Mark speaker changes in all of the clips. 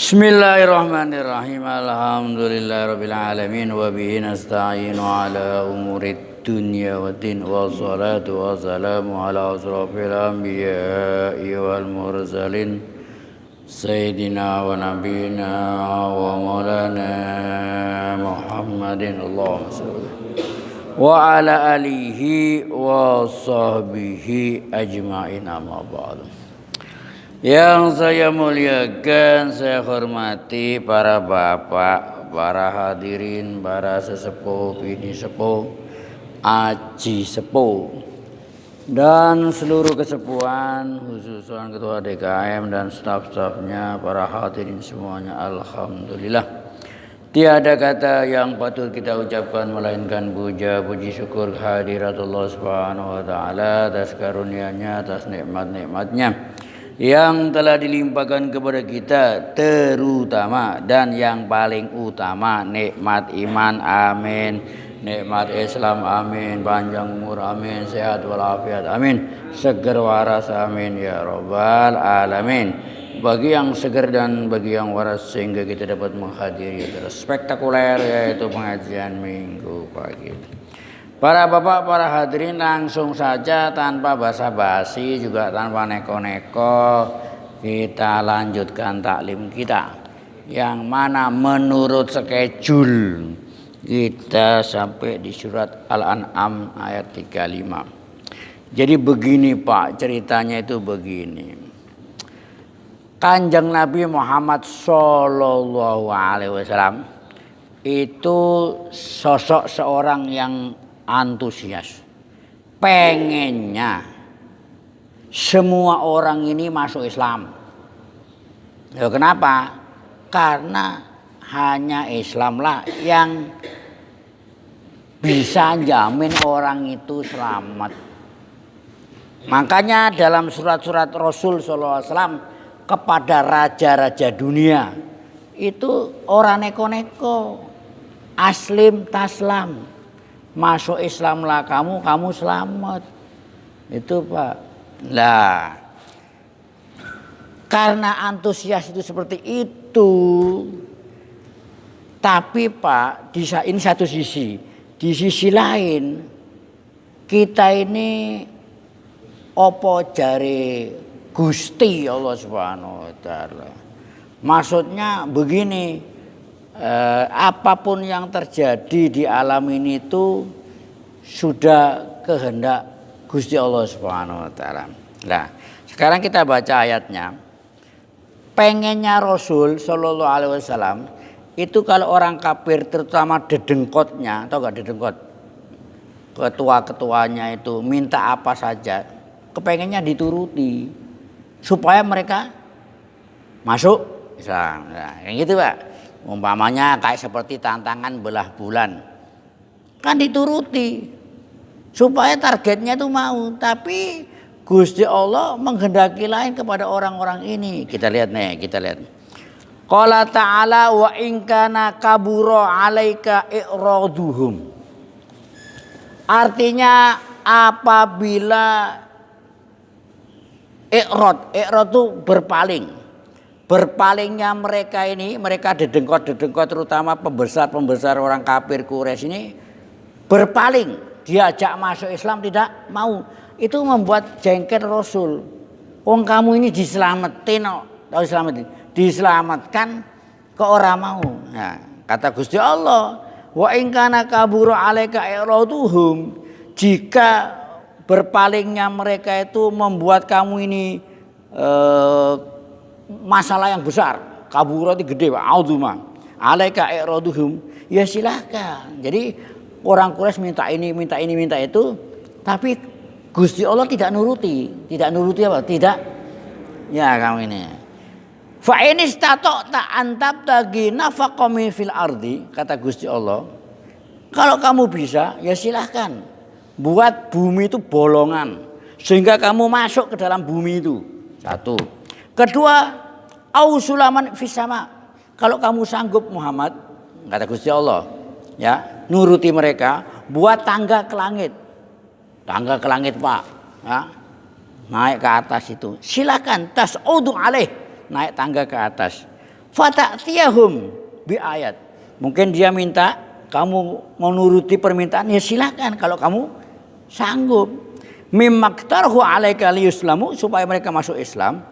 Speaker 1: Bismillahirrahmanirrahim. Alhamdulillahirabbil alamin wa bihi nasta'inu ala umurid dunya waddin wassalatu wassalamu ala asrofil anbiya'i wal mursalin sayyidina wa nabiyina wa maulana Muhammadin Allahumma shalli wa ala alihi wa sahbihi ajma'in amma ba'du. Yang saya muliakan, saya hormati para bapak, para hadirin, para sesepuh, bini sepuh, aji sepuh, dan seluruh kesepuhan, khususnya ketua DKM dan staf-stafnya, para hadirin semuanya. Alhamdulillah, tiada kata yang patut kita ucapkan melainkan puja, puji syukur kehadirat Allah Subhanahu wa Ta'ala atas karunia-Nya, atas nikmat-nikmatnya yang telah dilimpahkan kepada kita, terutama dan yang paling utama nikmat iman, amin, nikmat Islam, amin, panjang umur, amin, sehat walafiat, amin, seger waras, amin ya rabbal alamin. Bagi yang seger dan bagi yang waras sehingga kita dapat menghadiri acara spektakuler yaitu pengajian minggu pagi. Para bapak, para hadirin, langsung saja tanpa basa-basi juga tanpa neko-neko kita lanjutkan taklim kita, yang mana menurut schedule kita sampai di surat Al-An'am ayat 35. Jadi begini Pak, ceritanya itu begini. Kanjeng Nabi Muhammad Sallallahu Alaihi Wasallam itu sosok seorang yang antusias, pengennya semua orang ini masuk Islam. Loh, kenapa? Karena hanya Islamlah yang bisa jamin orang itu selamat. Makanya dalam surat-surat Rasul Sallallahu Alaihi Wasallam kepada raja-raja dunia itu orang neko-neko, aslim taslam, masuk Islamlah kamu selamat. Itu Pak. Lah, karena antusias itu seperti itu. Tapi Pak, ini satu sisi. Di sisi lain, kita ini opo jare Gusti Allah Subhanahu wa Ta'ala. Maksudnya begini, apapun yang terjadi di alam ini itu sudah kehendak Gusti Allah Subhanahu wa Ta'ala. Nah, sekarang kita baca ayatnya. Pengennya Rasul Sallallahu Alaihi Wasallam itu kalau orang kafir, terutama dedengkotnya, atau enggak dedengkot, ketua-ketuanya itu minta apa saja, kepengennya dituruti supaya mereka masuk Islam. Nah, kayak gitu Pak. Umpamanya kayak seperti tantangan belah bulan, kan dituruti supaya targetnya itu mau. Tapi Gusti Allah menghendaki lain kepada orang-orang ini. Kita lihat nih, kita lihat. Qala ta'ala wa in kana kabura 'alaika i'raduhum. Artinya apabila i'rad itu berpaling. Berpalingnya mereka ini, mereka dedengkot terutama pembesar orang kafir Quraisy ini berpaling, diajak masuk Islam tidak mau. Itu membuat jengkel Rasul. Wong kamu ini diselamatin, tahu selamatin, diselamatkan kok orang mau. Nah, kata Gusti Allah, wa in kana kabura 'alaika i'raduhum, jika berpalingnya mereka itu membuat kamu ini masalah yang besar, kaburati gede, auzuma alaika i'raduhum, ya silakan. Jadi orang Quraisy minta ini, minta itu, tapi Gusti Allah tidak nuruti apa? Tidak. Ya kamu ini. Fa in istata'ta an tabtaghi nafaqan fil ardi, kata Gusti Allah, kalau kamu bisa, ya silakan buat bumi itu bolongan sehingga kamu masuk ke dalam bumi itu. Satu. Kedua, au sulaman fis sama. Kalau kamu sanggup Muhammad, kata Gusti Allah, ya, nuruti mereka, buat tangga ke langit. Tangga ke langit, Pak. Ya. Naik ke atas itu. Silakan tas'udu alaih, naik tangga ke atas. Fata'tiyahum bi ayat. Mungkin dia minta kamu mau nuruti permintaan, ya silakan kalau kamu sanggup. Mimmaktarhu alaika liyuslamu, supaya mereka masuk Islam.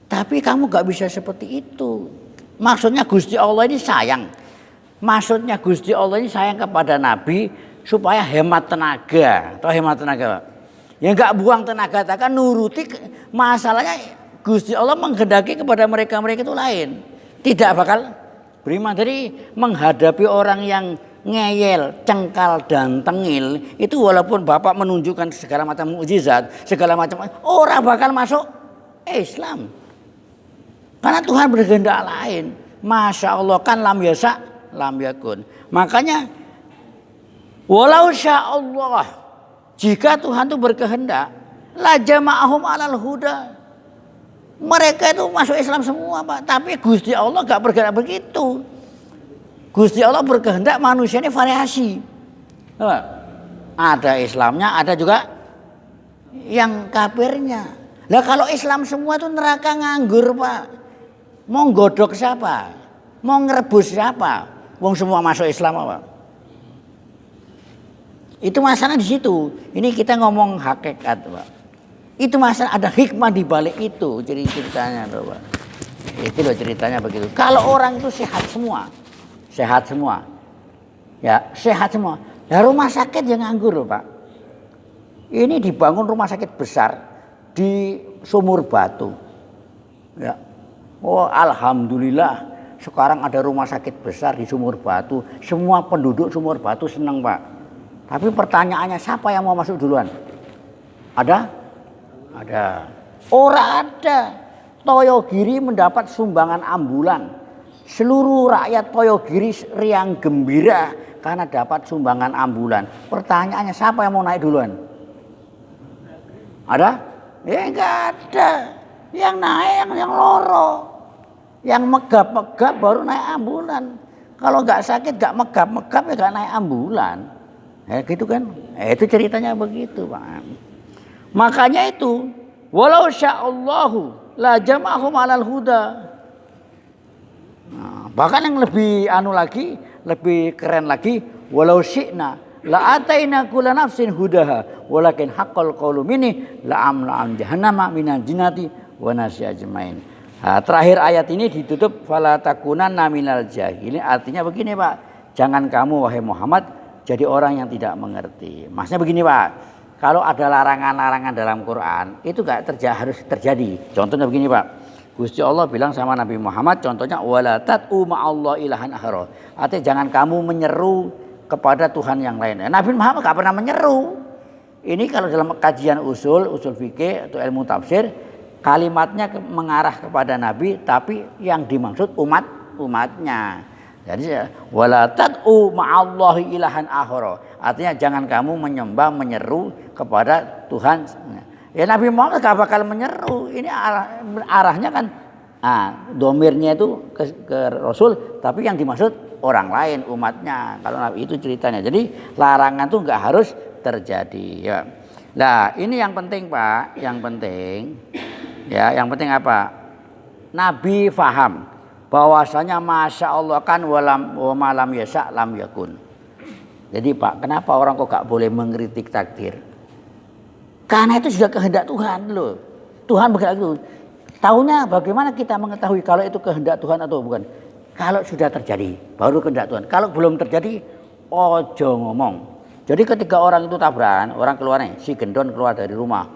Speaker 1: Tapi kamu gak bisa seperti itu. Maksudnya Gusti Allah ini sayang. Maksudnya Gusti Allah ini sayang kepada Nabi supaya hemat tenaga. Tahu hemat tenaga, Pak? Ya gak buang tenaga, kan nuruti. Masalahnya Gusti Allah menghendaki kepada mereka-mereka itu lain. Tidak bakal beriman. Jadi menghadapi orang yang ngeyel, cengkal dan tengil itu, walaupun Bapak menunjukkan segala macam mukjizat, segala macam, orang bakal masuk Islam. Karena Tuhan berkehendak lain. Masya Allah, kan lam yasa lam yakun. Makanya walau sya Allah, jika Tuhan itu berkehendak, la jama'ahum alal huda, mereka itu masuk Islam semua, Pak. Tapi Gusti Allah gak berkehendak begitu. Gusti Allah berkehendak manusia ini variasi. Ada Islamnya, ada juga yang kafirnya. Lah kalau Islam semua itu neraka nganggur, Pak. Mau godok siapa? Mau ngerebus siapa? Wong semua masuk Islam, Pak. Itu masalah di situ. Ini kita ngomong hakikat, Pak. Itu masalah, ada hikmah di balik itu, ceritanya, Pak. Itu loh ceritanya begitu. Kalau orang itu sehat semua, ya sehat semua. Ya rumah sakit yang nganggur loh, Pak. Ini dibangun rumah sakit besar di Sumur Batu. Ya, oh alhamdulillah sekarang ada rumah sakit besar di Sumur Batu. Semua penduduk Sumur Batu senang, Pak. Tapi pertanyaannya, siapa yang mau masuk duluan? Ada? Ada. Orang ada. Toyogiri mendapat sumbangan ambulan. Seluruh rakyat Toyogiri riang gembira karena dapat sumbangan ambulan. Pertanyaannya, siapa yang mau naik duluan? Ada? Ya enggak ada. Yang naik yang loro. Yang megap-megap baru naik ambulan. Kalau enggak sakit, enggak megap-megap ya enggak naik ambulan. Ya gitu kan. Itu ceritanya begitu, Pak. Makanya itu, walau sya'allahu la jama'ahum 'alal huda. Nah, bahkan yang lebih lagi, lebih keren lagi, walau syi'na la ataina kulla nafsin hudaha walakin haqqal qawlu minni la amla'an jahannama minal jinnati wa nasi ajmain. Nah, terakhir ayat ini ditutup fala takunanna minal jahilin. Artinya begini, Pak. Jangan kamu wahai Muhammad jadi orang yang tidak mengerti. Maksudnya begini, Pak. Kalau ada larangan-larangan dalam Quran, itu gak harus terjadi. Contohnya begini, Pak. Gusti Allah bilang sama Nabi Muhammad, contohnya wala tat'u ma'allah ilahan akhara. Artinya jangan kamu menyeru kepada Tuhan yang lain. Nabi Muhammad gak pernah menyeru. Ini kalau dalam kajian usul fikih atau ilmu tafsir, kalimatnya mengarah kepada Nabi, tapi yang dimaksud umatnya. Jadi wala tad'u ma'allahi ilahan akhara. Artinya jangan kamu menyembah, menyeru kepada Tuhan. Ya Nabi Muhammad gak bakal menyeru. Ini arahnya kan domirnya itu ke Rasul, tapi yang dimaksud orang lain, umatnya. Kalau Nabi itu ceritanya. Jadi larangan itu gak harus terjadi, ya. Nah, ini yang penting, Pak, yang penting. Ya, yang penting apa? Nabi faham bahwasanya masya Allah kan wa malam yasa lam yakun. Jadi Pak, kenapa orang kok gak boleh mengkritik takdir? Karena itu sudah kehendak Tuhan loh. Tuhan berkehendak itu. Tahunya bagaimana kita mengetahui kalau itu kehendak Tuhan atau bukan? Kalau sudah terjadi, baru kehendak Tuhan. Kalau belum terjadi, ojo ngomong. Jadi ketika orang itu tabrakan, orang keluar nih, si gendon keluar dari rumah.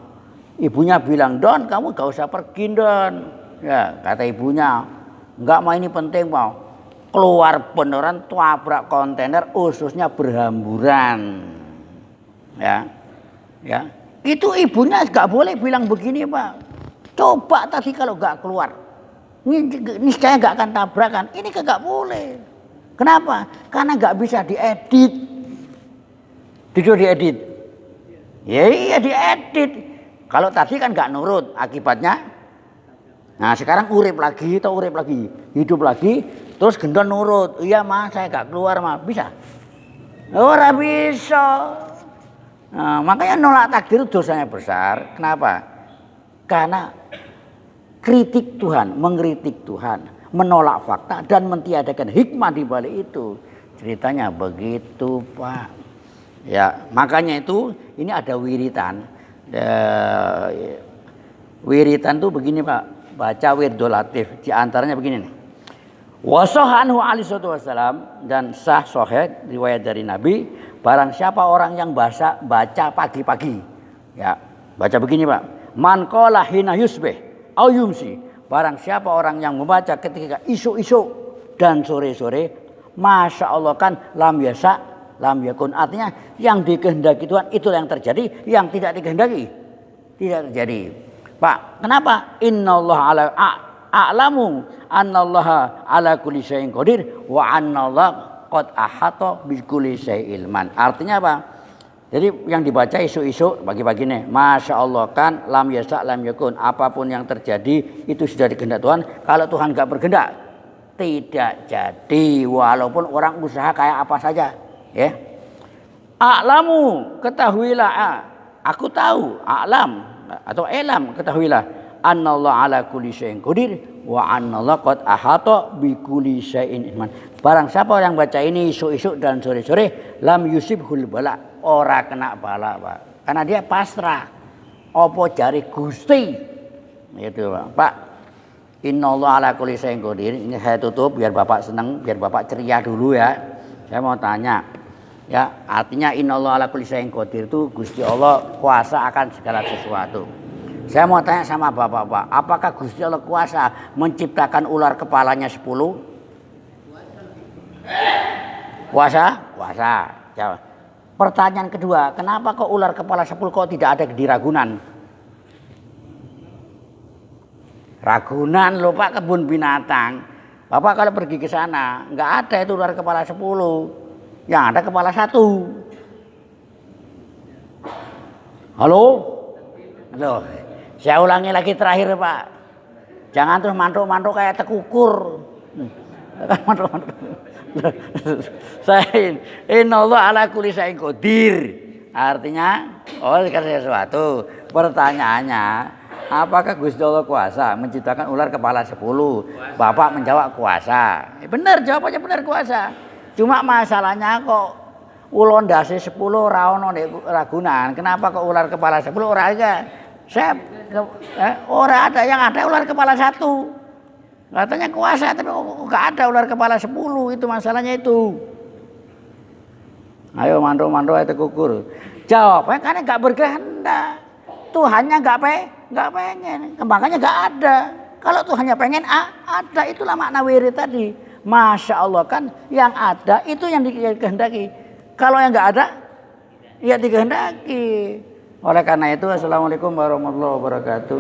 Speaker 1: Ibunya bilang, Don kamu gak usah pergi Don. Ya kata ibunya, enggak mah ini penting mau. Keluar beneran tabrak kontainer, ususnya berhamburan. Ya. Itu ibunya enggak boleh bilang begini, Pak. Coba tadi kalau enggak keluar. Ini saya enggak akan tabrakan. Ini enggak boleh. Kenapa? Karena enggak bisa diedit. Diedit. Ya iya diedit. Kalau tadi kan enggak nurut, akibatnya nah sekarang urip lagi, hidup lagi, terus gendon nurut. Iya mah saya gak keluar mah, bisa? Ora bisa. Nah, makanya nolak takdir dosanya besar. Kenapa? Karena kritik Tuhan, mengkritik Tuhan, menolak fakta dan mentiadakan hikmah di balik itu. Ceritanya begitu, Pak. Ya, makanya itu ini ada wiritan. Wiritan tuh begini, Pak. Baca wirdul latif. Di antaranya begini nih. Wasohanhu alaihissalatu wassalam, dan sah sahih riwayat dari Nabi, barang siapa orang yang baca pagi-pagi. Ya, baca begini, Pak. Man qala hina yusbih au yumsi. Barang siapa orang yang membaca ketika isu-isu dan sore-sore, Masya Allah kan lam yasa, lam yakun. Artinya yang dikehendaki Tuhan itu yang terjadi, yang tidak dikehendaki tidak terjadi. Pak, kenapa? Innallaha ala a'lamu annallaha ala kulli syai'in qadir wa annallaha qad ahata bi kulli syai'il ilman. Artinya apa? Jadi yang dibaca isu-isu pagi-pagi nih, Masya Allah kan lam yasa lam yakun, apapun yang terjadi itu sudah dikehendak Tuhan. Kalau Tuhan gak berkehendak tidak jadi, walaupun orang usaha kayak apa saja, ya. A'lamu, ketahuilah, aku tahu, a'lam atau elam, ketahuilah, annallaha ala kulli syai'in qadir wa annallaha qad ahata bi kulli syai'in ilman. Barang siapa yang baca ini isu-isu dan sore-sore, lam yusibhul bala, ora kena bala, Pak. Karena dia pasrah. Apa jari Gusti. Itu, Pak. Pak, innallaha ala kulli syai'in qadir. Ini saya tutup biar Bapak senang, biar Bapak ceria dulu ya. Saya mau tanya. Ya, artinya innallaha ala kulli syai'in qadir itu Gusti Allah kuasa akan segala sesuatu. Saya mau tanya sama Bapak-bapak, apakah Gusti Allah kuasa menciptakan ular kepalanya 10? Kuasa? Kuasa. Jawab. Pertanyaan kedua, kenapa kok ular kepala 10 kok tidak ada di Ragunan? Ragunan lho Pak, kebun binatang. Bapak kalau pergi ke sana, nggak ada itu ular kepala 10. Yang ada kepala 1. Halo? Halo. Saya ulangi lagi terakhir, Pak. Jangan terus mantuk-mantuk kayak tekukur. Mantuk-mantuk. Saya innallaha ala kulli syai'in qadir. Artinya, segala sesuatu. Pertanyaannya, apakah Gusti Allah kuasa menciptakan ular kepala 10? Bapak menjawab kuasa. Benar, jawabannya benar kuasa. Cuma masalahnya kok ulon ndase 10 ora ono nek Ragunan. Kenapa kok ular kepala 10 ora ada? Ora ada, yang ada ular kepala 1. Katanya kuasa tapi enggak ada ular kepala 10, itu masalahnya itu. Ayo mantuk-mantuk itu kukur. Jawabnya karena enggak berkehendak. Tuhannya enggak pengen. Makanya enggak ada. Kalau Tuhannya pengen ada, itulah makna wirid tadi. Masya Allah kan yang ada itu yang dikehendaki. Kalau yang enggak ada ya dikehendaki. Oleh karena itu, assalamualaikum warahmatullahi wabarakatuh.